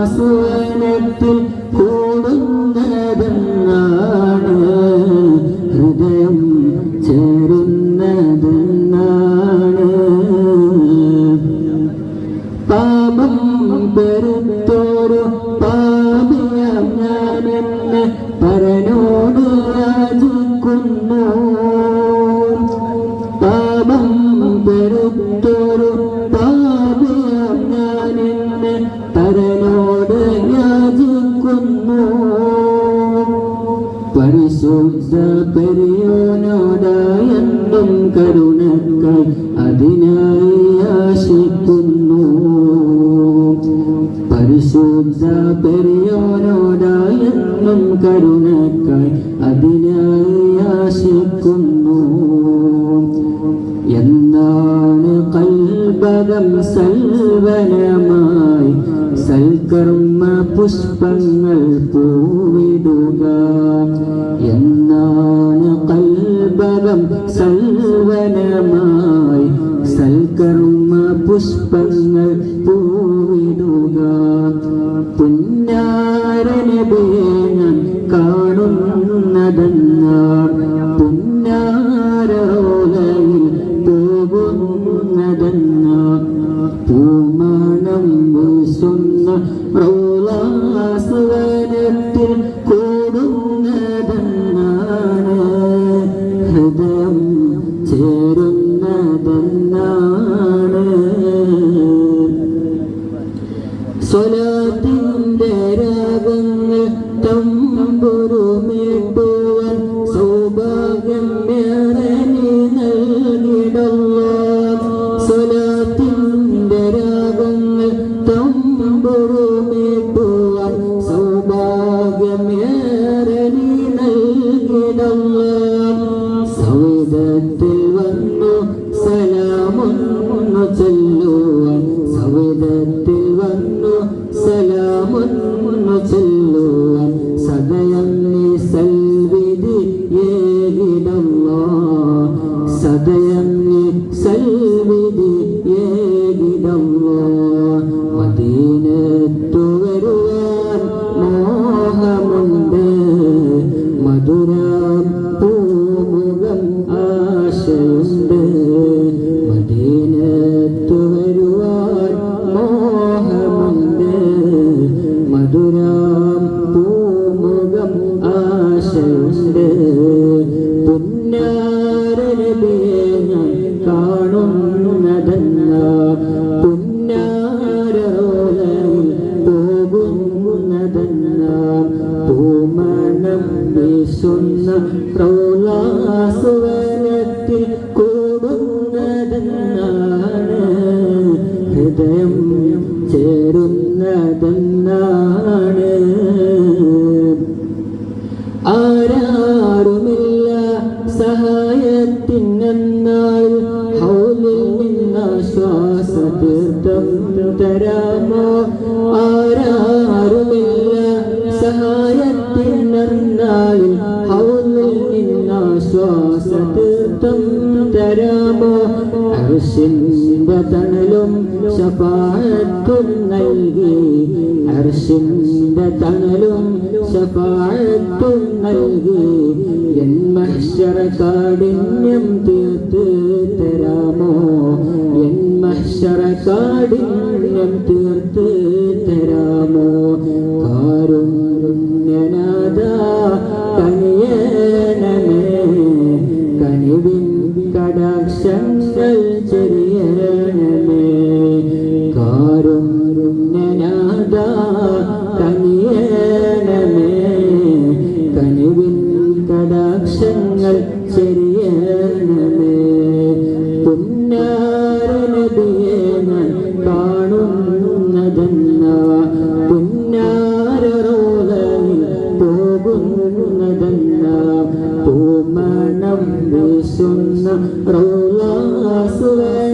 റൗളാസുവനത്തിൽ കൂടുന്നതെന്നാണ് ഹൃദയം ചേരുന്നതെന്നാണ് പാപം പെരുത്തോരു പാപിയാം ഞാനെന്ന് പരനോട് യാചിക്കുന്നു പാപം പെരുത്തോരു പാപിയാം ഞാനെന്ന് പരനോട് യാചിക്കുന്നു പരിശുദ്ധ പെരിയോനോടായെന്നും കരുണക്കായി അതിനായി ആശിക്കുന്നു പരിശുദ്ധ പെരിയോനോടായെന്നും കരുണക്കായി അതിനായി ആശിക്കുന്നു എന്നാണ് കൽബകം സൽവനമായി സൽക്കർമ്മ പുഷ്പങ്ങൾ പൂവിടുക എന്നാണ് കൽബകം സൽവനമായി സൽക്കർമ്മ പുഷ്പങ്ങൾ പൂവിടുക പുന്നാരനബിയെ ഞാൻ കാണുന്നതെന്നാൽ പുന്നാരോലയിൽ പോകുന്നതെന്നാൽ പൂമണം വീശുന്ന റൗളാസുവനത്തിൽ കൂടുന്നതെന്നാണ് ഹൃദയം ചേരുന്നതെന്നാണ് സ്വലാത്തിന്റെ രാഗങ്ങൾ തമ്പുരുമേട്ടുവാൻ സൗഭാഗ്യം ഏറെ നീ നൽകിടല്ലോ സ്വലാത്തിന്റെ രാഗങ്ങൾ തമ്പുരുമേട്ടുവാൻ സൗഭാഗ്യം ഏറെ നീ നൽകിടല്ലോ സൗദത്തിൽ വന്നു സലാമൊന്നു ചൊല്ലുവാൻ സൗദത്തിൽ വന്നു സലാമൊന്നു ചൊല്ലുവാൻ സദയം നീ സൽവിധി ഏകിടല്ലോ സദയം നീ സൽവിധി ഏകിടല്ലോ മദീനത്തു വരുവാൻ മോഹമുണ്ട് മധുരം പൂമുഖം ആശയുണ്ട് മദീനത്തു വരുവാൻ മോഹമുണ്ട് മധുരം പൂമുഖം ആശയുണ്ട് പുന്നാരനബിയെ ഞാൻ കാണുന്നതെന്നാൽ പുന്നാരോലയിൽ പോകുന്നതെന്നാൽ പൂമണം വീശുന്ന റൗളാസുവനത്തിൽ കൂടുന്നതെന്നാണ് ഹൃദയം ചേരുന്നതെന്നാണ് ആരാരുമില്ല സഹായത്തിനെന്നാൽ ഹൗലിൽ നിന്നാശ്വാസതീർത്ഥം തരാമോ ആരാരുമില്ല സഹായത്തിനെന്നാൽ ഹൗലിൽ നിന്നാശ്വാസതീർത്ഥം തരാമോ അർശിന്റെ തണലും ശഫാഅത്തും നൽകി അർശിന്റെ തണലും ശഫാഅത്തും നൽകി എൻ മഹ്ശറ കാഠിന്യം തീർത്ത് തരാമോ എൻ മഹ്ശറ കാഠിന്യം തീർത്ത് തരാമോ കാരുണ്യനാഥ കനിയണമേ കനിവിൻ കടാക്ഷങ്ങൾ ചെറിയണമേ കാരുണ്യനാഥ കനിയണമേ കനിവിൻ കടാക്ഷങ്ങൾ ചെറിയ ഉരസുന്ന റൗള സുവേ